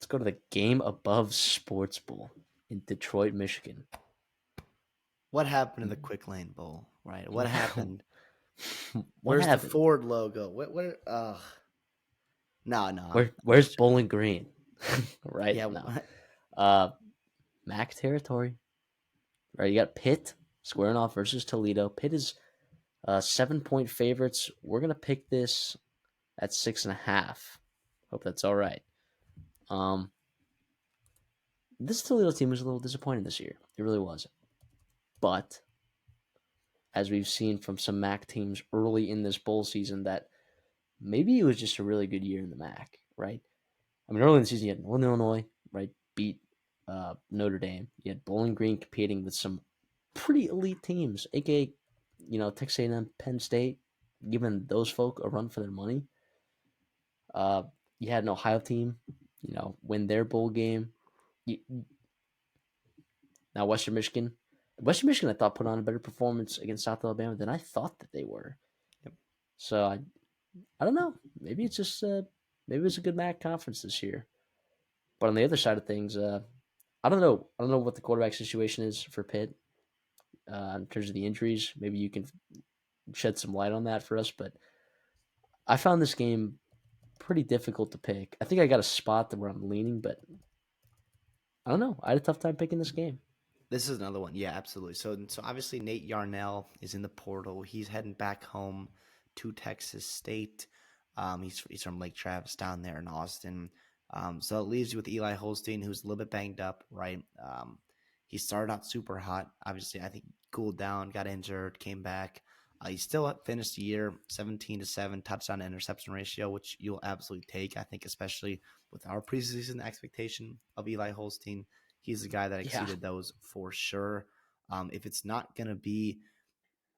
Let's go to the GameAbove Sports Bowl in Detroit, Michigan. What happened in the Quick Lane Bowl, right? What happened? What Where's happened? the Ford logo? No, I'm Where's just Bowling Green? Right yeah. now, uh, MAC territory. Right, you got Pitt squaring off versus Toledo. Pitt is 7-point favorites. We're gonna pick this at 6.5. Hope that's all right. Um, this Toledo team was a little disappointing this year. It really was. But as we've seen from some MAC teams early in this bowl season, that maybe it was just a really good year in the MAC, right? I mean, early in the season, you had Northern Illinois, right, beat Notre Dame. You had Bowling Green competing with some pretty elite teams, aka, Texas A&M, Penn State, giving those folk a run for their money. Uh, you had an Ohio team, win their bowl game. You, Now Western Michigan, I thought put on a better performance against South Alabama than I thought that they were. Yep. So I don't know. Maybe it's just maybe it's a good MAC conference this year. But on the other side of things, I don't know. I don't know what the quarterback situation is for Pitt in terms of the injuries. Maybe you can shed some light on that for us. But I found this game pretty difficult to pick. I think I got a spot where I'm leaning, but I don't know. I had a tough time picking this game. This is another one. Yeah, absolutely. So obviously Nate Yarnell is in the portal. He's heading back home to Texas State. He's from Lake Travis down there in Austin. So it leaves you with Eli Holstein, who's a little bit banged up, right? He started out super hot. Obviously, I think cooled down, got injured, came back. He still finished the year 17-7 touchdown to interception ratio, which you'll absolutely take. I think, especially with our preseason expectation of Eli Holstein, he's the guy that Yeah. exceeded those for sure. If it's not going to be,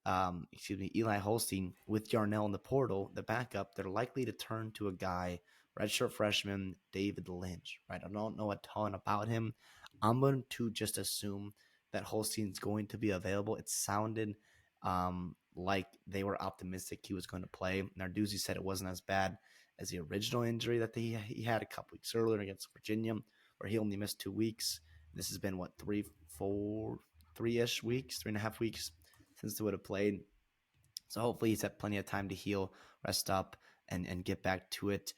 Eli Holstein with Yarnell in the portal, the backup, they're likely to turn to a guy, redshirt freshman David Lynch, right? I don't know a ton about him. I'm going to just assume that Holstein's going to be available. It sounded like they were optimistic he was going to play. Narduzzi said it wasn't as bad as the original injury that he had a couple weeks earlier against Virginia, where he only missed 2 weeks. This has been, 3-ish weeks, 3.5 weeks since they would have played. So hopefully he's had plenty of time to heal, rest up, and get back to it.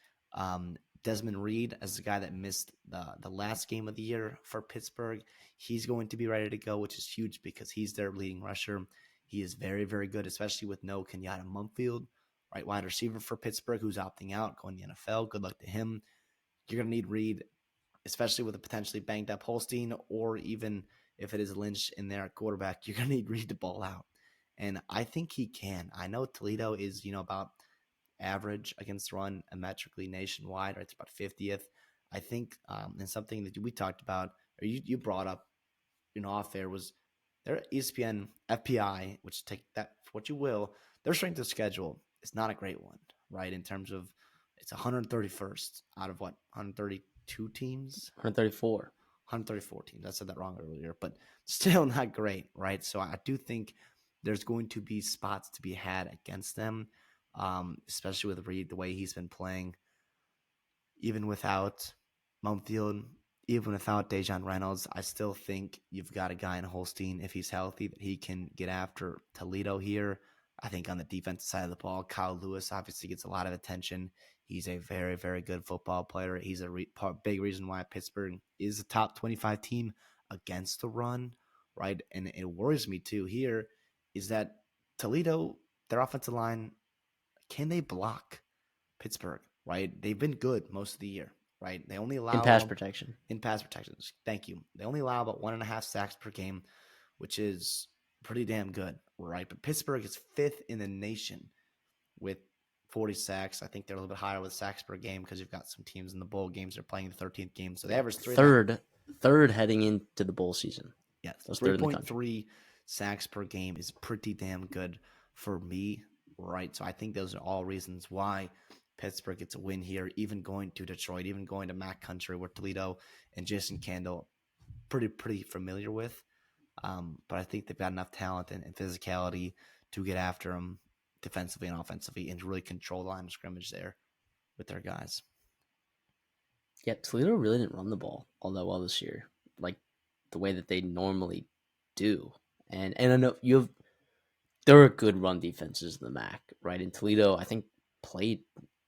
Desmond Reed, as the guy that missed the last game of the year for Pittsburgh, he's going to be ready to go, which is huge because he's their leading rusher. He is very, very good, especially with no Kenyatta Mumfield, right wide receiver for Pittsburgh, who's opting out, going to the NFL. Good luck to him. You're going to need Reed, especially with a potentially banged up Holstein, or even if it is Lynch in there at quarterback, you're going to need Reed to ball out. And I think he can. I know Toledo is, about average against the run metrically nationwide, right? It's about 50th. I think, and something that we talked about, or you brought up, off air, was their ESPN FPI, which take that for what you will, their strength of schedule is not a great one, right? In terms of it's 131st out of 132 teams? 134. 134 teams. I said that wrong earlier, but still not great, right? So I do think there's going to be spots to be had against them, especially with Reed, the way he's been playing, even without Mumfield, even without Dejan Reynolds. I still think you've got a guy in Holstein, if he's healthy, that he can get after Toledo here. I think on the defensive side of the ball, Kyle Lewis obviously gets a lot of attention. He's a very, very good football player. He's a big reason why Pittsburgh is a top 25 team against the run, right? And it worries me too here is that Toledo, their offensive line, can they block Pittsburgh, right? They've been good most of the year, right? They only allow In pass protection. in pass protections. Thank you. They only allow about 1.5 sacks per game, which is pretty damn good, right? But Pittsburgh is 5th in the nation with 40 sacks. I think they're a little bit higher with sacks per game because you've got some teams in the bowl games that are playing the 13th game. So they average third heading into the bowl season. Yeah, So 3.3 sacks per game is pretty damn good for me, right? So I think those are all reasons why Pittsburgh gets a win here, even going to Detroit, even going to MAC country where Toledo and Jason Candle pretty familiar with. But I think they've got enough talent and physicality to get after them defensively and offensively and to really control the line of scrimmage there with their guys. Yeah, Toledo really didn't run the ball all that well this year, like the way that they normally do. And I know there are good run defenses in the MAC, right? In Toledo, I think played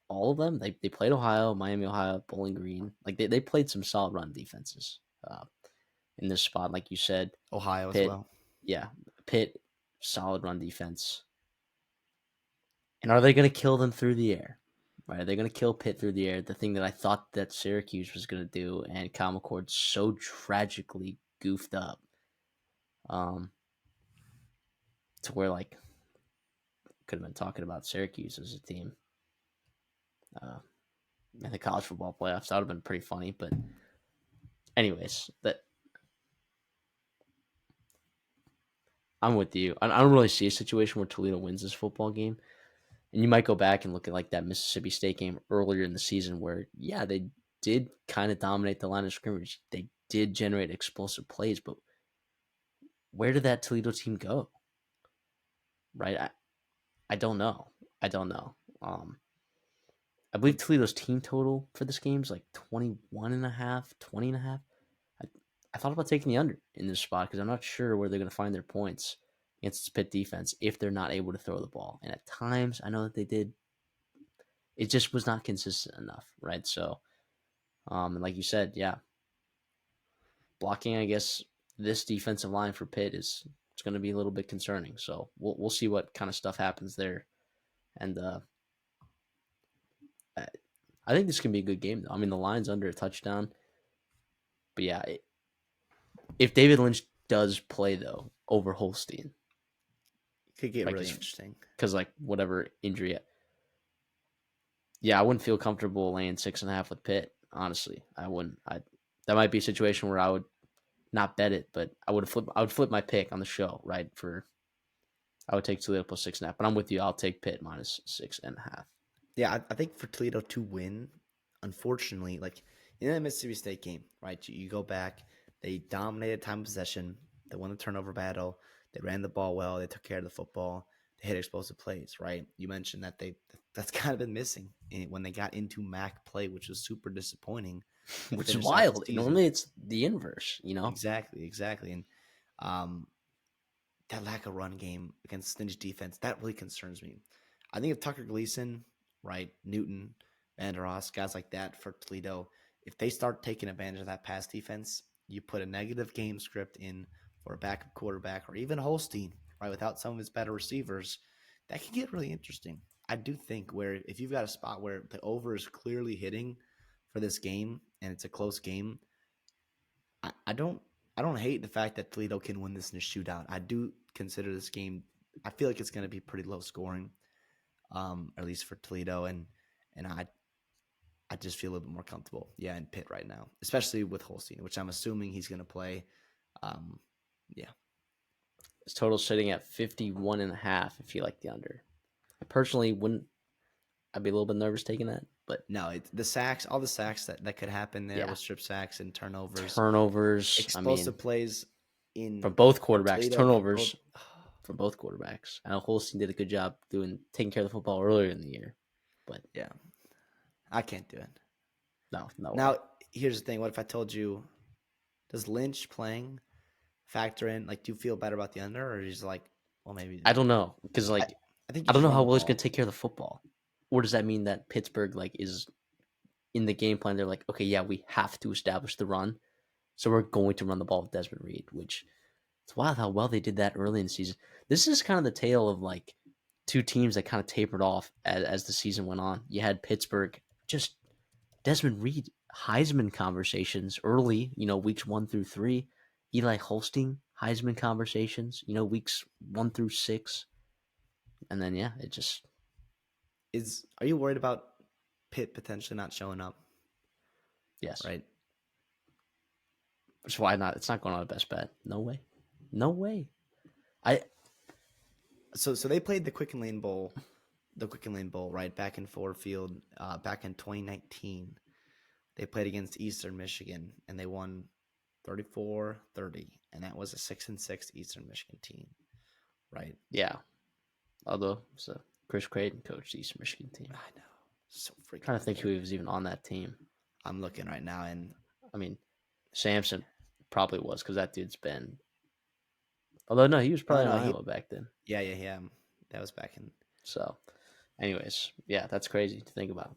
all of them. They played Ohio, Miami, Ohio, Bowling Green. Like they played some solid run defenses in this spot, like you said. Ohio as Pitt, well. yeah, Pitt, solid run defense. And are they going to kill them through the air? Right? Are they going to kill Pitt through the air? The thing that I thought that Syracuse was going to do, and Kyle McCord so tragically goofed up, um, to where like could have been talking about Syracuse as a team uh, in the college football playoffs. That would have been pretty funny. But anyways, that I'm with you. I don't really see a situation where Toledo wins this football game. And you might go back and look at like that Mississippi State game earlier in the season where, yeah, they did kind of dominate the line of scrimmage. They did generate explosive plays, but where did that Toledo team go? Right? I don't know. I don't know. I believe Toledo's team total for this game is like 21 and a half, 20 and a half. I thought about taking the under in this spot because I'm not sure where they're going to find their points against this Pitt defense if they're not able to throw the ball. And at times, I know that they did. It just was not consistent enough, right? So, and like you said, yeah, blocking. I guess this defensive line for Pitt is it's going to be a little bit concerning. So we'll see what kind of stuff happens there, and I think this can be a good game though. I mean, the line's under a touchdown, but yeah, if David Lynch does play though over Holstein, Could get right? really interesting. Because like whatever injury, yeah, I wouldn't feel comfortable laying 6.5 with Pitt. Honestly, I wouldn't. That might be a situation where I would not bet it, but I would flip my pick on the show, right? I would take Toledo plus 6.5, but I'm with you. I'll take Pitt minus 6.5. Yeah, I think for Toledo to win, unfortunately, like in the Mississippi State game, right? You go back, they dominated time of possession, they won the turnover battle, they ran the ball well, they took care of the football, they hit explosive plays, right? You mentioned that that's kind of been missing when they got into MAC play, which was super disappointing to Which is finish out the wild. season. Normally it's the inverse, you know? Exactly, and um, that lack of run game against stingy defense that really concerns me. I think if Tucker Gleason, right, Newton, Vanderos, guys like that for Toledo, if they start taking advantage of that pass defense, you put a negative game script in for a backup quarterback or even Holstein, right, without some of his better receivers, that can get really interesting. I do think where if you've got a spot where the over is clearly hitting for this game and it's a close game, I don't hate the fact that Toledo can win this in a shootout. I do consider this game. I feel like it's going to be pretty low scoring, at least for Toledo, and I just feel a little bit more comfortable, yeah, in Pitt right now, especially with Holstein, which I'm assuming he's going to play. Yeah, His total sitting at 51.5 if you like the under. I personally wouldn't, I'd be a little bit nervous taking that, but no, the sacks, all the sacks that could happen there yeah. with strip sacks and turnovers, Turnovers, I explosive mean, plays in from both for quarterbacks, Toledo for both. turnovers from both quarterbacks. I know Holstein did a good job taking care of the football earlier in the year, but Yeah, I can't do it. no way. Now, here's the thing. What if I told you, does Lynch playing factor in? Like, do you feel better about the under, or is like, well, maybe I don't know because I, like I think you I don't just know run how the well he's going ball. to take care of the football. Or does that mean that Pittsburgh like is in the game plan? They're like, okay, yeah, we have to establish the run, so we're going to run the ball with Desmond Reed. Which it's wild how well they did that early in the season. This is kind of the tale of like two teams that kind of tapered off as the season went on. You had Pittsburgh, just Desmond Reed Heisman conversations early, weeks 1 through 3. Eli Holstein Heisman conversations, weeks 1 through 6. And then yeah, it just Are you worried about Pitt potentially not showing up? yes. Right. So why not? It's not going on a best bet. No way. No way. I So they played the Quicken Lane Bowl, right, back in Ford Field, back in 2019. They played against Eastern Michigan and they won 34-30, and that was a 6-6 Eastern Michigan team, right? yeah. Although so Chris Creighton coached the Eastern Michigan team. I know, so freaking Trying to think who weird. he was even on that team. I'm looking right now, and I mean, Samson probably was because that dude's been. Although no, he was no, probably in no, he, Iowa back then. yeah. That was back in. So, anyways, yeah, that's crazy to think about.